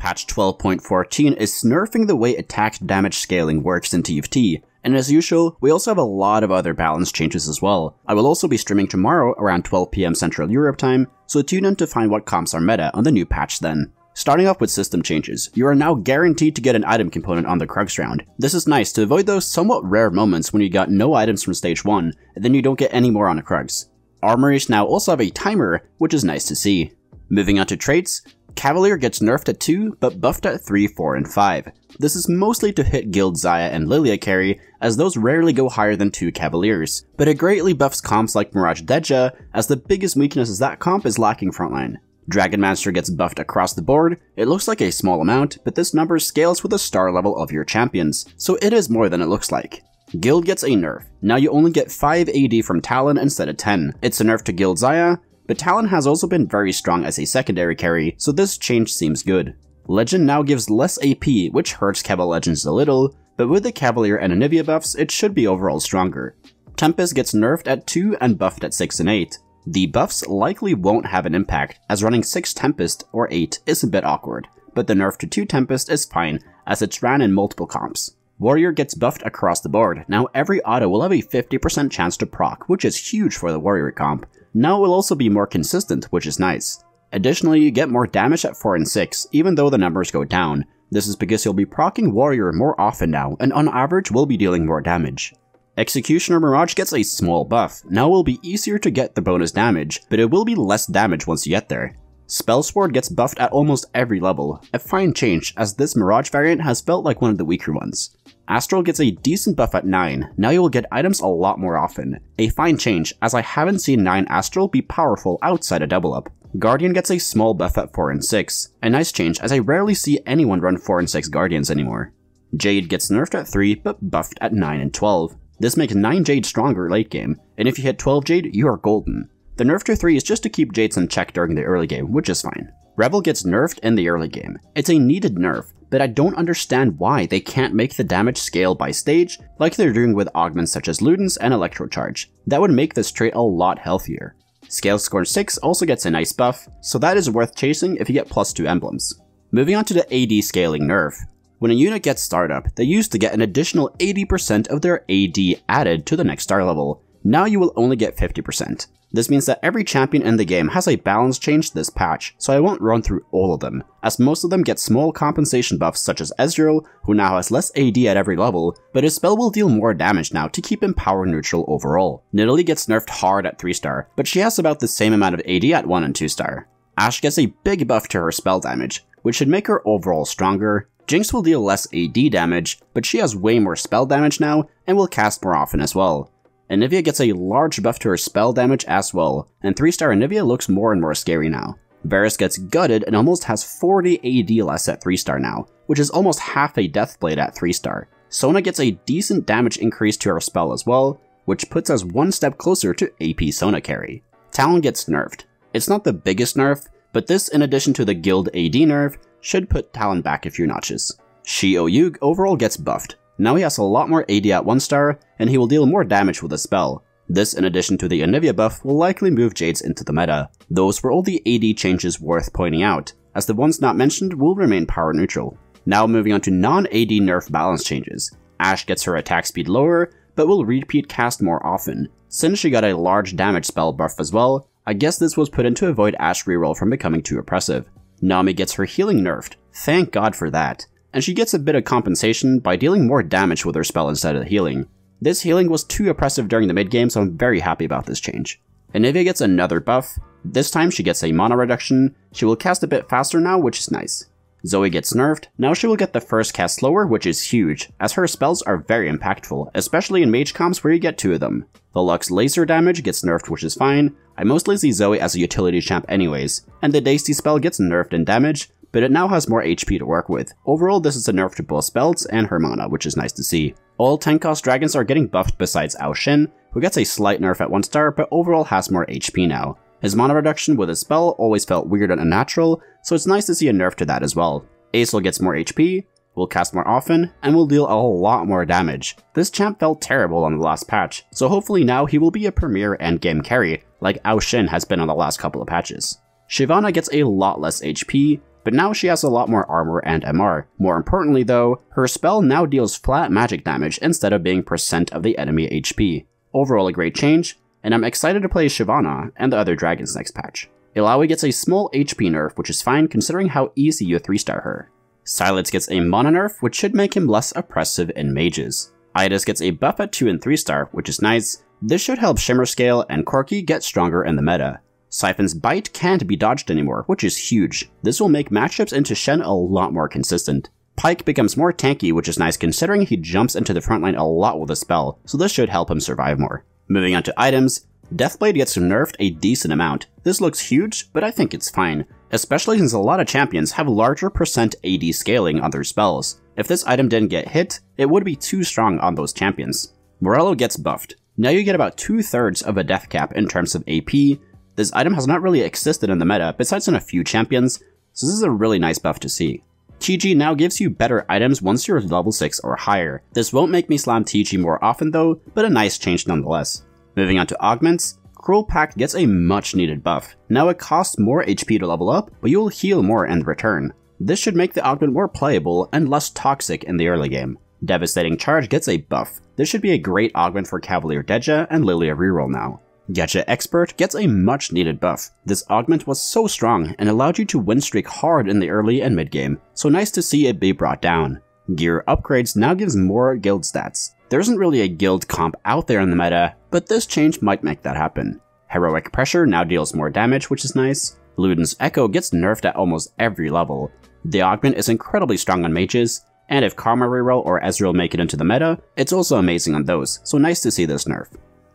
Patch 12.14 is nerfing the way attack damage scaling works in TFT, and as usual, we also have a lot of other balance changes as well. I will also be streaming tomorrow around 12 PM Central Europe time, so tune in to find what comps are meta on the new patch then. Starting off with system changes, you are now guaranteed to get an item component on the Krugs round. This is nice to avoid those somewhat rare moments when you got no items from stage 1, and then you don't get any more on the Krugs. Armories now also have a timer, which is nice to see. Moving on to traits, Cavalier gets nerfed at 2, but buffed at 3, 4, and 5. This is mostly to hit Guild Xayah and Lilia carry, as those rarely go higher than 2 Cavaliers, but it greatly buffs comps like Mirage Deja, as the biggest weakness is that comp is lacking frontline. Dragonmancer gets buffed across the board. It looks like a small amount, but this number scales with the star level of your champions, so it is more than it looks like. Guild gets a nerf. Now you only get 5 AD from Talon instead of 10. It's a nerf to Guild Xayah, but Talon has also been very strong as a secondary carry, so this change seems good. Legend now gives less AP, which hurts Caval Legends a little, but with the Cavalier and Anivia buffs, it should be overall stronger. Tempest gets nerfed at 2 and buffed at 6 and 8. The buffs likely won't have an impact, as running 6 Tempest or 8 is a bit awkward, but the nerf to 2 Tempest is fine, as it's ran in multiple comps. Warrior gets buffed across the board. Now every auto will have a 50% chance to proc, which is huge for the Warrior comp. Now it will also be more consistent, which is nice. Additionally, you get more damage at 4 and 6, even though the numbers go down. This is because you'll be proccing Warrior more often now, and on average will be dealing more damage. Executioner Mirage gets a small buff. Now it will be easier to get the bonus damage, but it will be less damage once you get there. Spellsword gets buffed at almost every level, a fine change as this Mirage variant has felt like one of the weaker ones. Astral gets a decent buff at 9, now you will get items a lot more often. A fine change, as I haven't seen 9 Astral be powerful outside a double up. Guardian gets a small buff at 4 and 6, a nice change as I rarely see anyone run 4 and 6 Guardians anymore. Jade gets nerfed at 3 but buffed at 9 and 12. This makes 9 Jade stronger late game, and if you hit 12 Jade, you are golden. The nerf to 3 is just to keep Jades in check during the early game, which is fine. Rebel gets nerfed in the early game. It's a needed nerf, but I don't understand why they can't make the damage scale by stage like they're doing with augments such as Ludens and Electrocharge. That would make this trait a lot healthier. Scale Score 6 also gets a nice buff, so that is worth chasing if you get +2 emblems. Moving on to the AD scaling nerf. When a unit gets startup, they used to get an additional 80% of their AD added to the next star level. Now you will only get 50%. This means that every champion in the game has a balance change this patch, so I won't run through all of them, as most of them get small compensation buffs such as Ezreal, who now has less AD at every level, but his spell will deal more damage now to keep him power neutral overall. Nidalee gets nerfed hard at 3 star, but she has about the same amount of AD at 1 and 2 star. Ashe gets a big buff to her spell damage, which should make her overall stronger. Jinx will deal less AD damage, but she has way more spell damage now, and will cast more often as well. Anivia gets a large buff to her spell damage as well, and 3-star Anivia looks more and more scary now. Varus gets gutted and almost has 40 AD less at 3-star now, which is almost half a Deathblade at 3-star. Sona gets a decent damage increase to her spell as well, which puts us one step closer to AP Sona carry. Talon gets nerfed. It's not the biggest nerf, but this, in addition to the Guild AD nerf, should put Talon back a few notches. Shi-Oh-Yug overall gets buffed. Now he has a lot more AD at 1 star, and he will deal more damage with a spell. This, in addition to the Anivia buff, will likely move Jades into the meta. Those were all the AD changes worth pointing out, as the ones not mentioned will remain power neutral. Now moving on to non-AD nerf balance changes. Ashe gets her attack speed lower, but will repeat cast more often. Since she got a large damage spell buff as well, I guess this was put in to avoid Ashe reroll from becoming too oppressive. Nami gets her healing nerfed. Thank God for that. And she gets a bit of compensation by dealing more damage with her spell instead of the healing. This healing was too oppressive during the mid game, so I'm very happy about this change. Anivia gets another buff. This time she gets a mana reduction. She will cast a bit faster now, which is nice. Zoe gets nerfed. Now she will get the first cast slower, which is huge, as her spells are very impactful, especially in mage comps where you get 2 of them. The Lux laser damage gets nerfed, which is fine. I mostly see Zoe as a utility champ anyways, and the Daisy spell gets nerfed in damage, but it now has more HP to work with. Overall, this is a nerf to both spells and her mana, which is nice to see. All 10 cost dragons are getting buffed besides Ao Shin, who gets a slight nerf at 1 star, but overall has more HP now. His mana reduction with his spell always felt weird and unnatural, so it's nice to see a nerf to that as well. Aesol gets more HP, will cast more often, and will deal a lot more damage. This champ felt terrible on the last patch, so hopefully now he will be a premier endgame carry, like Ao Shin has been on the last couple of patches. Shyvana gets a lot less HP, but now she has a lot more armor and MR. More importantly though, her spell now deals flat magic damage instead of being percent of the enemy HP. Overall a great change, and I'm excited to play Shyvana and the other dragons next patch. Illaoi gets a small HP nerf, which is fine considering how easy you 3-star her. Silas gets a mana nerf, which should make him less oppressive in mages. Idis gets a buff at 2 and 3-star, which is nice. This should help Shimmer Scale and Corki get stronger in the meta. Siphon's bite can't be dodged anymore, which is huge. This will make matchups into Shen a lot more consistent. Pyke becomes more tanky, which is nice considering he jumps into the front line a lot with a spell, so this should help him survive more. Moving on to items, Deathblade gets nerfed a decent amount. This looks huge, but I think it's fine, especially since a lot of champions have larger percent AD scaling on their spells. If this item didn't get hit, it would be too strong on those champions. Morello gets buffed. Now you get about 2/3 of a death cap in terms of AP. This item has not really existed in the meta besides in a few champions, so this is a really nice buff to see. TG now gives you better items once you're level 6 or higher. This won't make me slam TG more often though, but a nice change nonetheless. Moving on to Augments, Cruel Pact gets a much needed buff. Now it costs more HP to level up, but you'll heal more in return. This should make the augment more playable and less toxic in the early game. Devastating Charge gets a buff. This should be a great augment for Cavalier Deja and Lilia reroll now. Getcha Expert gets a much needed buff. This augment was so strong and allowed you to win streak hard in the early and mid game, so nice to see it be brought down. Gear Upgrades now gives more guild stats. There isn't really a guild comp out there in the meta, but this change might make that happen. Heroic Pressure now deals more damage, which is nice. Luden's Echo gets nerfed at almost every level. The augment is incredibly strong on mages, and if Karma reroll or Ezreal make it into the meta, it's also amazing on those, so nice to see this nerf.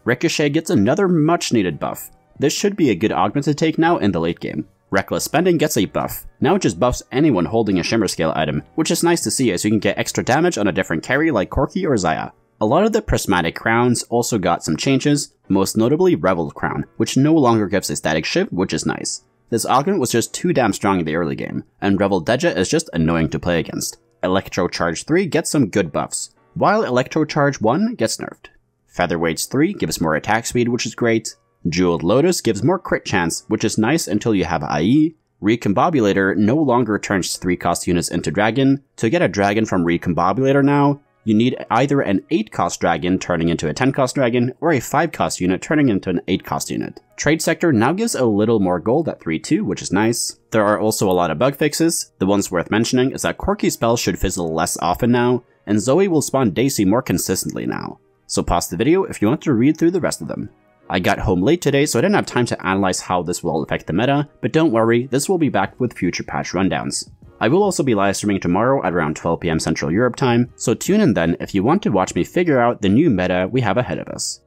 Ricochet gets another much needed buff. This should be a good augment to take now in the late game. Reckless Spending gets a buff. Now it just buffs anyone holding a Shimmer Scale item, which is nice to see as you can get extra damage on a different carry like Corki or Xayah. A lot of the prismatic crowns also got some changes, most notably Revel's crown, which no longer gives a static shift, which is nice. This augment was just too damn strong in the early game, and Revel Deja is just annoying to play against. Electro Charge 3 gets some good buffs, while Electro Charge 1 gets nerfed. Featherweights 3 gives more attack speed, which is great. Jeweled Lotus gives more crit chance, which is nice until you have IE. Recombobulator no longer turns 3-cost units into dragon. To get a dragon from Recombobulator now, you need either an 8-cost dragon turning into a 10-cost dragon, or a 5-cost unit turning into an 8-cost unit. Trade Sector now gives a little more gold at 3-2, which is nice. There are also a lot of bug fixes. The ones worth mentioning is that Corki spells should fizzle less often now, and Zoe will spawn Daisy more consistently now. So pause the video if you want to read through the rest of them. I got home late today, so I didn't have time to analyze how this will affect the meta, but don't worry, this will be back with future patch rundowns. I will also be live streaming tomorrow at around 12 PM Central Europe time, so tune in then if you want to watch me figure out the new meta we have ahead of us.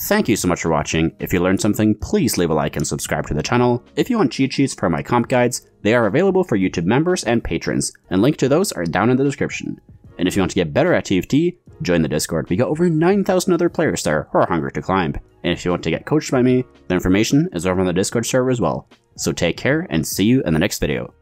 Thank you so much for watching. If you learned something, please leave a like and subscribe to the channel. If you want cheat sheets for my comp guides, they are available for YouTube members and patrons, and links to those are down in the description. And if you want to get better at TFT, join the Discord. We got over 9,000 other players there who are hungry to climb. And if you want to get coached by me, the information is over on the Discord server as well. So take care and see you in the next video.